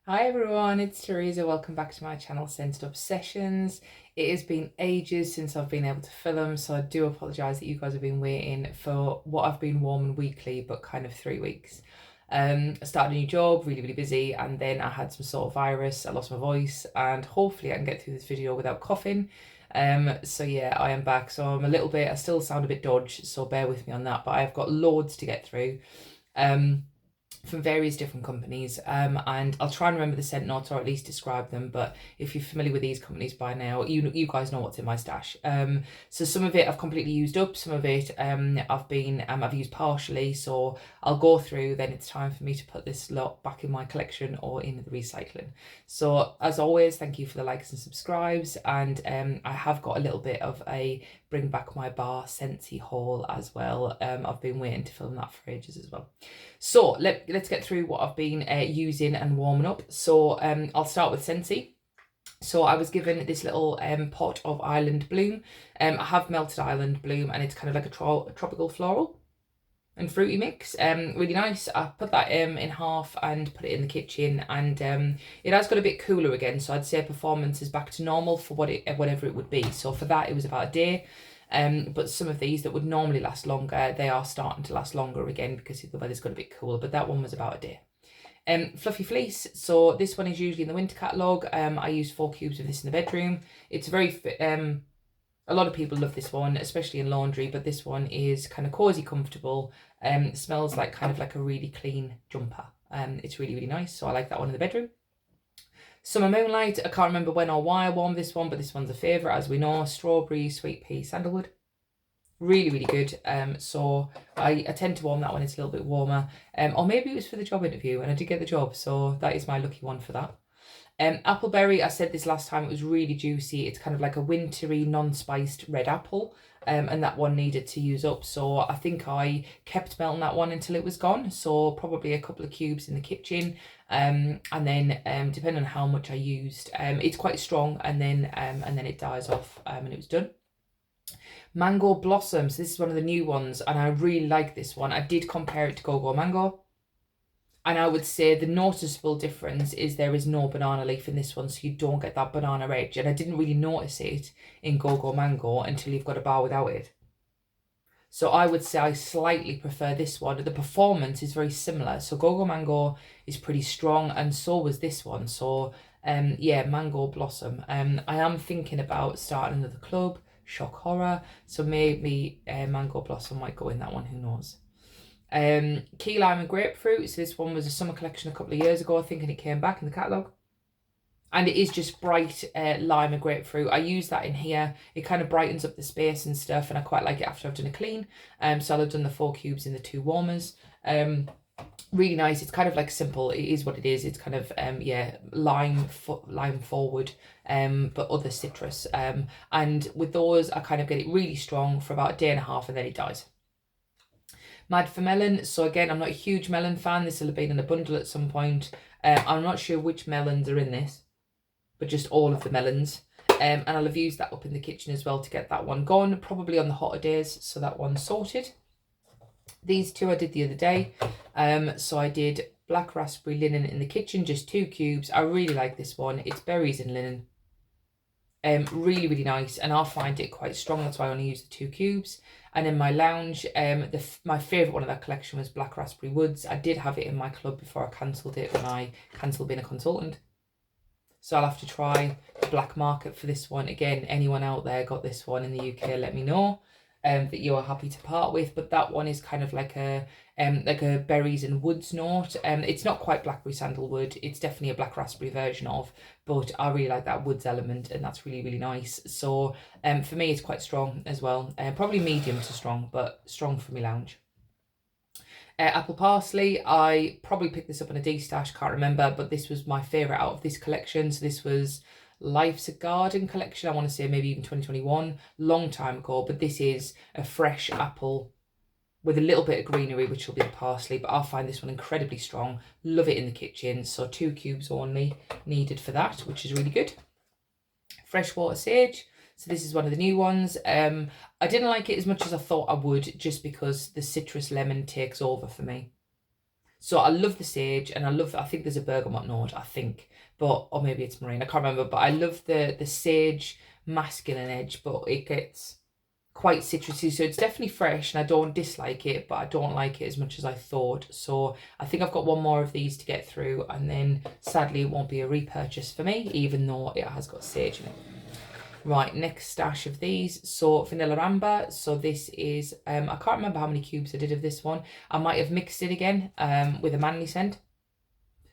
Hi everyone, it's Teresa. Welcome back to my channel, Scented Obsessions. It has been ages since I've been able to film, so I do apologise that you guys have been waiting for what I've been warming weekly, but kind of 3 weeks. I started a new job, really busy, and then I had some sort of virus. I lost my voice, and hopefully I can get through this video without coughing. So yeah, I am back. So I still sound a bit dodgy, so bear with me on that, but I've got loads to get through. From various different companies, and I'll try and remember the scent notes or at least describe them. But if you're familiar with these companies by now, you guys know what's in my stash. So some of it I've completely used up, some of it I've used partially. So I'll go through. Then it's time for me to put this lot back in my collection or in the recycling. So as always, thank you for the likes and subscribes, and I have got a little bit of a bring back my bar Scentsy haul as well. I've been waiting to film that for ages as well. So let's get through what I've been using and warming up. So I'll start with Scentsy. So I was given this little pot of Island Bloom. I have melted Island Bloom, and it's kind of like a tropical floral and fruity mix. Really nice. I put that in half and put it in the kitchen, and it has got a bit cooler again, so I'd say performance is back to normal for whatever it would be. So for that it was about a day. But some of these that would normally last longer, they are starting to last longer again because the weather's got a bit cooler, but that one was about a day. Fluffy Fleece, so this one is usually in the winter catalogue. I use 4 cubes of this in the bedroom. It's very a lot of people love this one, especially in laundry, but this one is kind of cozy, comfortable. Smells like kind of like a really clean jumper. It's really nice, so I like that one in the bedroom. Summer Moonlight, I can't remember when or why I warmed this one, but this one's a favourite, as we know. Strawberry, sweet pea, sandalwood. Really good. So I tend to warm that when it's a little bit warmer. Or maybe it was for the job interview and I did get the job, so that is my lucky one for that. Appleberry, I said this last time, it was really juicy. It's kind of like a wintry, non-spiced red apple. And that one needed to use up, so I think I kept melting that one until it was gone. So probably a couple of cubes in the kitchen, and then depending on how much I used, it's quite strong, and then it dies off, and it was done. Mango Blossoms, this is one of the new ones, and I really like this one. I did compare it to Go Go Mango, and I would say the noticeable difference is there is no banana leaf in this one, so you don't get that banana edge. And I didn't really notice it in Go Go Mango until you've got a bar without it. So I would say I slightly prefer this one. The performance is very similar. So Go Go Mango is pretty strong, and so was this one. So yeah, Mango Blossom. I am thinking about starting another club, shock horror. So maybe Mango Blossom might go in that one, who knows. Key Lime and Grapefruit. So this one was a summer collection a couple of years ago. I think, and it came back in the catalogue. And it is just bright lime and grapefruit. I use that in here. It kind of brightens up the space and stuff, and I quite like it after I've done a clean. So I've done the 4 cubes in the 2 warmers. Really nice. It's kind of like simple. It is what it is. It's kind of yeah, lime forward, but other citrus. And with those, I kind of get it really strong for about a day and a half, and then it dies. Mad for Melon. So again, I'm not a huge melon fan. This will have been in a bundle at some point. I'm not sure which melons are in this, but just all of the melons. And I'll have used that up in the kitchen as well to get that one gone, probably on the hotter days, so that one's sorted. These two I did the other day. So I did Black Raspberry Linen in the kitchen, just 2 cubes. I really like this one. It's berries and linen. Really nice, and I'll find it quite strong. That's why I only use the 2 cubes. And in my lounge, my favourite one of that collection was Black Raspberry Woods. I did have it in my club before I cancelled it when I cancelled being a consultant. So I'll have to try the black market for this one. Again, anyone out there got this one in the UK, let me know that you are happy to part with. But that one is kind of like a berries and woods note. It's not quite blackberry sandalwood. It's definitely a black raspberry version of, but I really like that woods element, and that's really nice. So for me, it's quite strong as well. Probably medium to strong, but strong for me lounge. Apple Parsley, I probably picked this up in a D-stash, can't remember, but this was my favourite out of this collection. So this was Life's a Garden collection, I want to say maybe even 2021, long time ago, but this is a fresh apple with a little bit of greenery, which will be the parsley, but I'll find this one incredibly strong. Love it in the kitchen, so 2 cubes only needed for that, which is really good. Freshwater Sage. So this is one of the new ones. I didn't like it as much as I thought I would, just because the citrus lemon takes over for me. So I love the sage, and I think there's a bergamot note, I think, but, or maybe it's marine, I can't remember, but I love the sage masculine edge, but it gets quite citrusy, so it's definitely fresh, and I don't dislike it, but I don't like it as much as I thought. So I think I've got one more of these to get through, and then sadly it won't be a repurchase for me, even though it has got sage in it. Right, next stash of these. So vanilla amber. So this is, I can't remember how many cubes I did of this one. I might have mixed it again with a manly scent.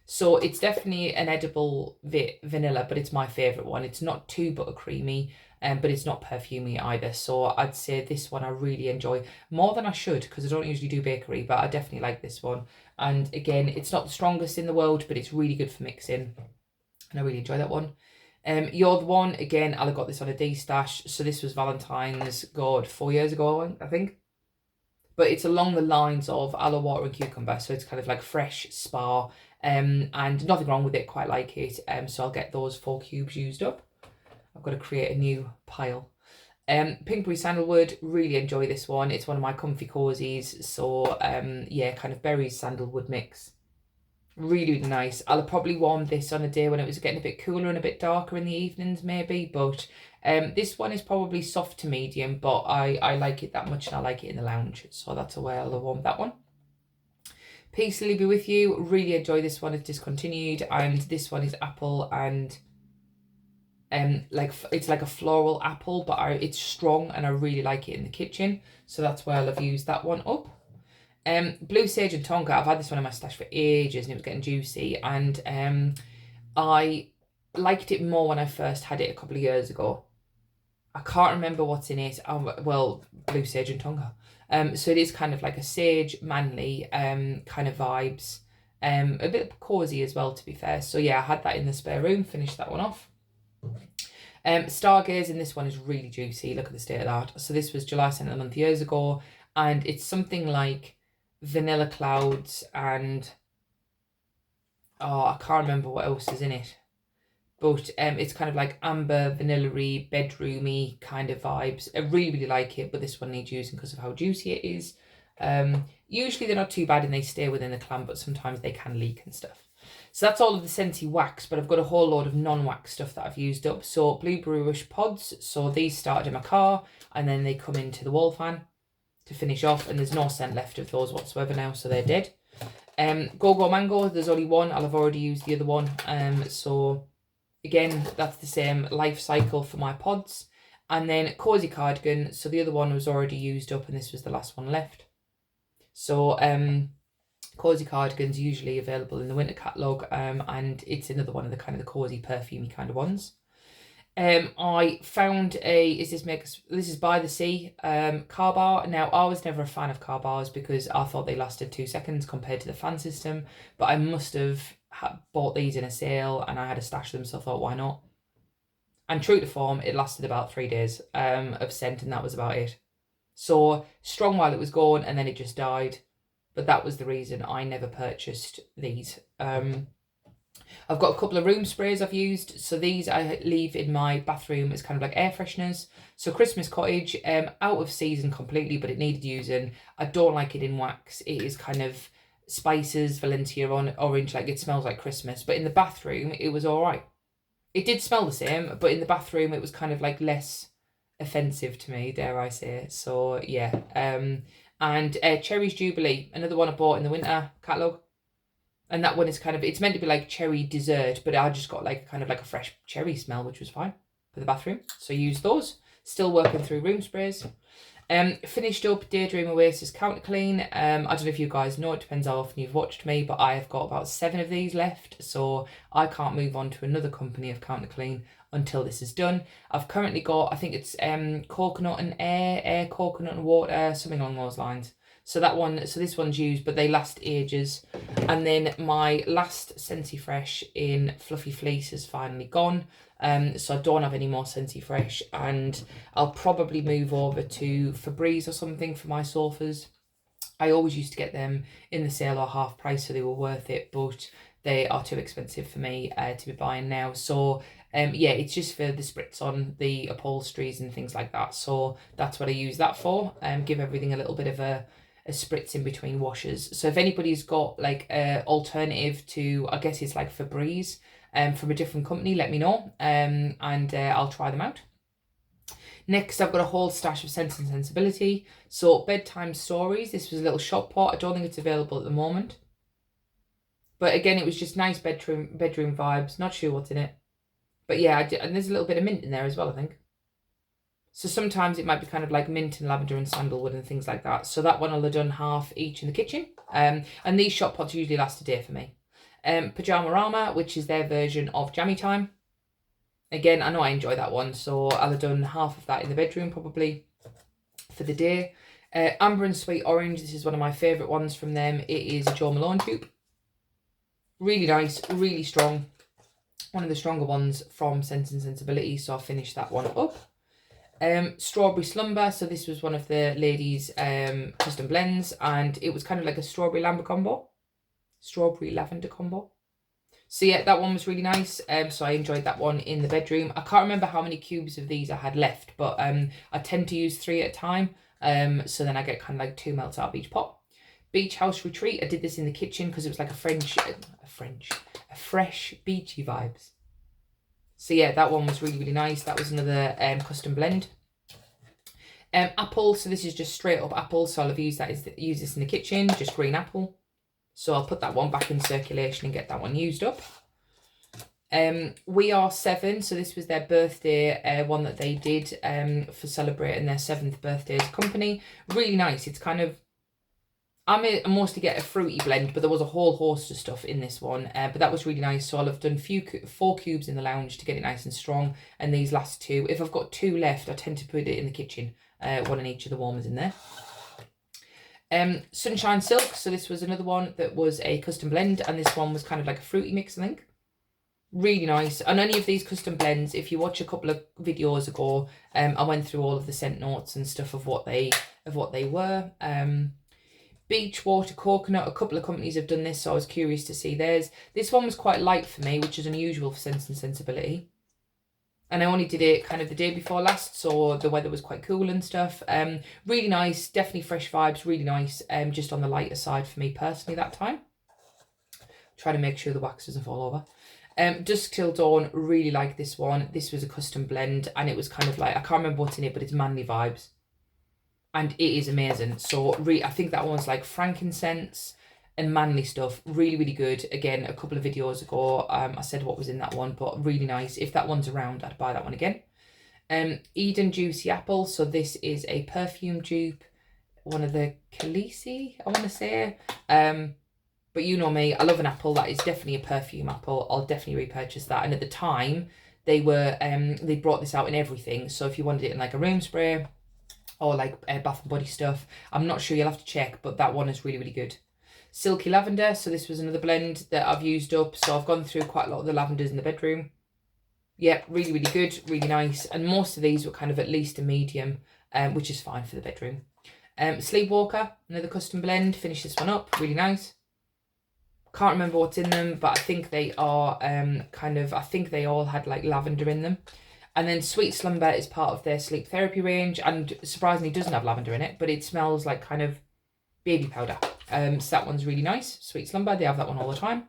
So it's definitely an edible vanilla, but it's my favourite one. It's not too buttercreamy, but it's not perfumey either. So I'd say this one I really enjoy more than I should, because I don't usually do bakery, but I definitely like this one. And again, it's not the strongest in the world, but it's really good for mixing, and I really enjoy that one. You're the One, again, I got this on a D stash. So this was Valentine's, God, 4 years ago, I think. But it's along the lines of aloe water and cucumber. So it's kind of like fresh spa, and nothing wrong with it, quite like it. So I'll get those 4 cubes used up. I've got to create a new pile. Pinkberry Sandalwood, really enjoy this one. It's one of my comfy cozies. So yeah, kind of berries sandalwood mix. Really, really nice. I'll probably warm this on a day when it was getting a bit cooler and a bit darker in the evenings maybe, but this one is probably soft to medium, but I like it that much, and I like it in the lounge, so that's a way I'll warm that one. Peace Lily Be With You, really enjoy this one. It's discontinued, and this one is apple, and like it's like a floral apple, but it's strong, and I really like it in the kitchen, so that's where I'll have used that one up. Blue Sage and Tonka, I've had this one in my stash for ages, and it was getting juicy, and I liked it more when I first had it a couple of years ago. I can't remember what's in it. Well, Blue Sage and Tonka. So it is kind of like a sage, manly kind of vibes. A bit cosy as well, to be fair. So yeah, I had that in the spare room, finished that one off. Stargaze, and this one is really juicy. Look at the state of that. So this was July scent of the month years ago, and it's something like vanilla clouds and I can't remember what else is in it, but it's kind of like amber, vanilla-y, bedroomy kind of vibes. I really, really like it, but this one needs using because of how juicy it is. Usually they're not too bad and they stay within the clam, but sometimes they can leak and stuff. So that's all of the Scentsy wax, but I've got a whole load of non-wax stuff that I've used up. So Blueberry Rush pods, so these started in my car, and then they come into the wall fan to finish off, and there's no scent left of those whatsoever now, so they're dead. Go Go Mango, there's only one. I'll have already used the other one. So again, that's the same life cycle for my pods. And then Cozy Cardigan, so the other one was already used up, and this was the last one left. So Cozy Cardigan's usually available in the winter catalogue, and it's another one of the kind of the cozy perfumey kind of ones. I found this is By the Sea car bar. Now, I was never a fan of car bars because I thought they lasted 2 seconds compared to the fan system, but I must have bought these in a sale and I had a stash of them, so I thought, why not? And true to form, it lasted about 3 days of scent, and that was about it. So strong while it was gone, and then it just died, but that was the reason I never purchased these. I've got a couple of room sprays I've used. So these I leave in my bathroom as kind of like air fresheners. So Christmas Cottage, out of season completely, but it needed using. I don't like it in wax. It is kind of spices, Valencia on orange, like it smells like Christmas. But in the bathroom, it was all right. It did smell the same, but in the bathroom, it was kind of like less offensive to me, dare I say. So yeah. And Cherry's Jubilee, another one I bought in the winter catalogue. And that one is kind of, it's meant to be like cherry dessert, but I just got like kind of like a fresh cherry smell, which was fine for the bathroom. So I used those. Still working through room sprays. Finished up Daydream Oasis Counter Clean. I don't know if you guys know, it depends how often you've watched me, but I have got about 7 of these left. So I can't move on to another company of Counter Clean until this is done. I've currently got, I think it's coconut and air, coconut and water, something along those lines. So that one, so this one's used, but they last ages. And then my last Scentsy Fresh in Fluffy Fleece is finally gone. So I don't have any more Scentsy Fresh, and I'll probably move over to Febreze or something for my sofas. I always used to get them in the sale or half price, so they were worth it, but they are too expensive for me to be buying now. So yeah, it's just for the spritz on the upholsteries and things like that. So that's what I use that for. Give everything a little bit of a a spritz in between washes. So if anybody's got like a alternative to, I guess it's like Febreze from a different company, let me know, and I'll try them out. Next, I've got a whole stash of Sense and Sensibility. So Bedtime Stories, this was a little shop pot. I don't think it's available at the moment. But again, it was just nice bedroom vibes. Not sure what's in it. But yeah, and there's a little bit of mint in there as well, I think. So sometimes it might be kind of like mint and lavender and sandalwood and things like that. So that one I'll have done half each in the kitchen. And these shop pots usually last a day for me. Pyjamarama, which is their version of Jammy Time. Again, I know I enjoy that one, so I'll have done half of that in the bedroom probably for the day. Amber and Sweet Orange, this is one of my favourite ones from them. It is a Jo Malone dupe. Really nice, really strong. One of the stronger ones from Sense and Sensibility, so I'll finish that one up. Strawberry Slumber, so this was one of the ladies' custom blends, and it was kind of like a strawberry lavender combo. So yeah, that one was really nice. So I enjoyed that one in the bedroom. I can't remember how many cubes of these I had left, but I tend to use 3 at a time. So then I get kind of like 2 melts out of each pot. Beach House Retreat, I did this in the kitchen because it was like a fresh beachy vibes. So yeah, that one was really, really nice. That was another custom blend. Apple, so this is just straight up apple. So I'll have used this in the kitchen, just green apple. So I'll put that one back in circulation and get that one used up. We Are 7, so this was their birthday one that they did for celebrating their 7th birthday as a company. Really nice. It's kind of, I mostly get a fruity blend, but there was a whole host of stuff in this one. But that was really nice. So I'll have done 4 cubes in the lounge to get it nice and strong. And these last 2, if I've got 2 left, I tend to put it in the kitchen, one in each of the warmers in there. Sunshine Silk, so this was another one that was a custom blend, and this one was kind of like a fruity mix, I think. Really nice. And any of these custom blends, if you watch a couple of videos ago, I went through all of the scent notes and stuff of what they were. Beach Water Coconut, a couple of companies have done this, so I was curious to see theirs. This one was quite light for me, which is unusual for Sense and Sensibility. And I only did it kind of the day before last, so the weather was quite cool and stuff. Really nice, definitely fresh vibes, really nice. Just on the lighter side for me personally that time. Try to make sure the wax doesn't fall over. Dusk Till Dawn, really like this one. This was a custom blend, and it was kind of like, I can't remember what's in it, but it's manly vibes. And it is amazing. So I think that one's like frankincense and manly stuff. Really, really good. Again, a couple of videos ago, I said what was in that one, but really nice. If that one's around, I'd buy that one again. Eden Juicy Apple. So this is a perfume dupe. One of the Khaleesi, I want to say. But you know me, I love an apple. That is definitely a perfume apple. I'll definitely repurchase that. And at the time, they brought this out in everything. So if you wanted it in like a room spray or like Bath and Body stuff, I'm not sure, you'll have to check, but that one is really, really good. Silky Lavender, so this was another blend that I've used up. So I've gone through quite a lot of the lavenders in the bedroom. Yeah, really, really good, really nice. And most of these were kind of at least a medium, which is fine for the bedroom. Sleepwalker, another custom blend. Finish this one up, really nice. Can't remember what's in them, but I think they are I think they all had like lavender in them. And then Sweet Slumber is part of their sleep therapy range, and surprisingly doesn't have lavender in it, but it smells like kind of baby powder. So that one's really nice. Sweet Slumber, they have that one all the time.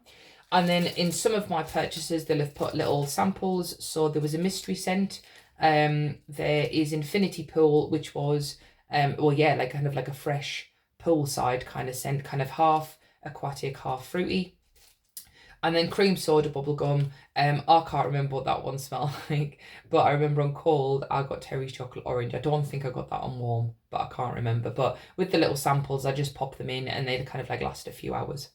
And then in some of my purchases, they'll have put little samples. So there was a mystery scent. There is Infinity Pool, which was, like kind of like a fresh poolside kind of scent, kind of half aquatic, half fruity. And then Cream Soda Bubblegum. I can't remember what that one smelled like, but I remember on cold, I got Terry's Chocolate Orange. I don't think I got that on warm, but I can't remember. But with the little samples, I just pop them in and they kind of like last a few hours.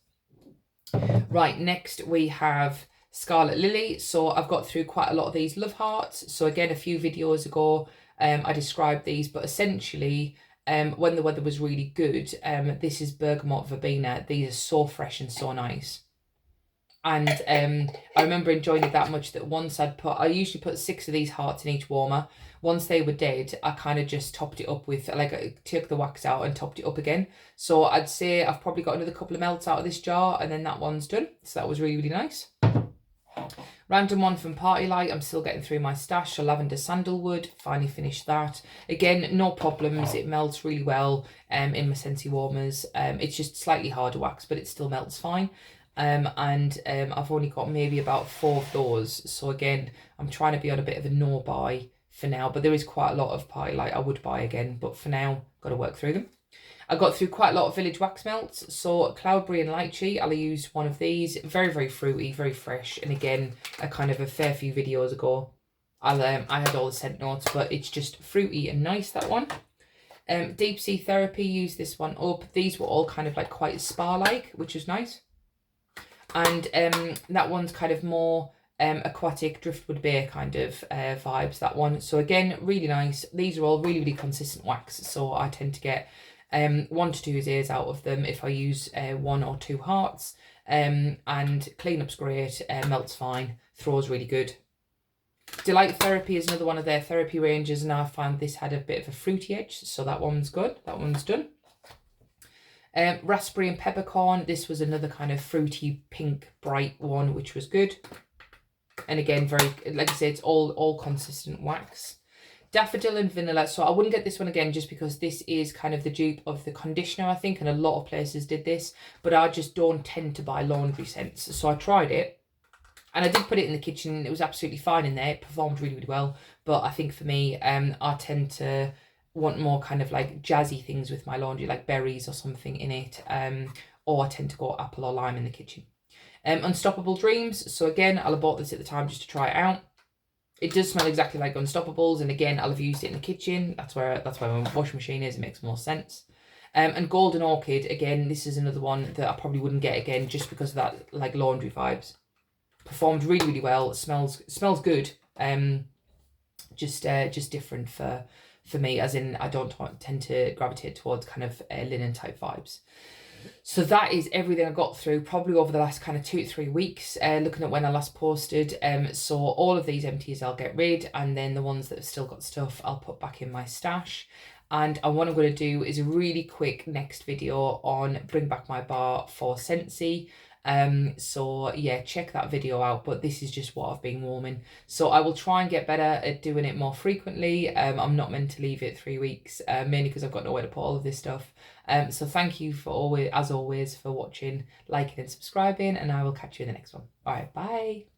Right, next we have Scarlet Lily. So I've got through quite a lot of these love hearts. So again, a few videos ago, I described these, but essentially, when the weather was really good, this is Bergamot Verbena. These are so fresh and so nice. And I remember enjoying it that much that once I usually put 6 of these hearts in each warmer. Once they were dead, I kind of just topped it up with, like, I took the wax out and topped it up again. So I'd say I've probably got another couple of melts out of this jar, and then that one's done. So that was really, really nice. Random one from Party Light, I'm still getting through my stash. So Lavender Sandalwood, finally finished that. Again, no problems, it melts really well in my Scentsy warmers. It's just slightly harder wax, but it still melts fine. I've only got maybe about 4 of those. So again, I'm trying to be on a bit of a no buy for now, but there is quite a lot of Party Light I would buy again, but for now, got to work through them. I got through quite a lot of Village wax melts. So Cloudberry and Lychee, I'll use one of these. Very, very fruity, very fresh. And again, a kind of a fair few videos ago, I had all the scent notes, but it's just fruity and nice, that one. Deep Sea Therapy, used this one up. These were all kind of like quite spa-like, which is nice. And that one's kind of more aquatic driftwood bay kind of vibes, that one. So again, really nice. These are all really, really consistent wax. So I tend to get 1 to 2 days out of them if I use 1 or 2 hearts. And cleanup's great, melts fine, throws really good. Delight Therapy is another one of their therapy ranges, and I found this had a bit of a fruity edge, so that one's good. That one's done. Raspberry and Peppercorn, this was another kind of fruity pink bright one, which was good. And again, very, like I said, it's all consistent wax. Daffodil and Vanilla, so I wouldn't get this one again just because this is kind of the dupe of the conditioner, I think, and a lot of places did this, but I just don't tend to buy laundry scents. So I tried it, and I did put it in the kitchen. It was absolutely fine in there. It performed really, really well. But I think for me, I tend to want more kind of like jazzy things with my laundry, like berries or something in it, or I tend to go apple or lime in the kitchen. Unstoppable Dreams, so again, I'll have bought this at the time just to try it out. It does smell exactly like Unstoppables, and again, I'll have used it in the kitchen. That's where my washing machine is. It makes more sense. And Golden Orchid, again, this is another one that I probably wouldn't get again just because of that like laundry vibes. Performed really, really well. It smells good. Just different for me, as in I don't tend to gravitate towards kind of linen type vibes. So that is everything I got through probably over the last kind of 2 to 3 weeks, looking at when I last posted. So all of these empties I'll get rid, and then the ones that have still got stuff I'll put back in my stash. And what I'm going to do is a really quick next video on Bring Back My Bar for Scentsy. So yeah, check that video out, but this is just what I've been warming. So I will try and get better at doing it more frequently. I'm not meant to leave it 3 weeks, mainly because I've got nowhere to put all of this stuff. So thank you as always for watching, liking and subscribing, and I will catch you in the next one. All right, bye.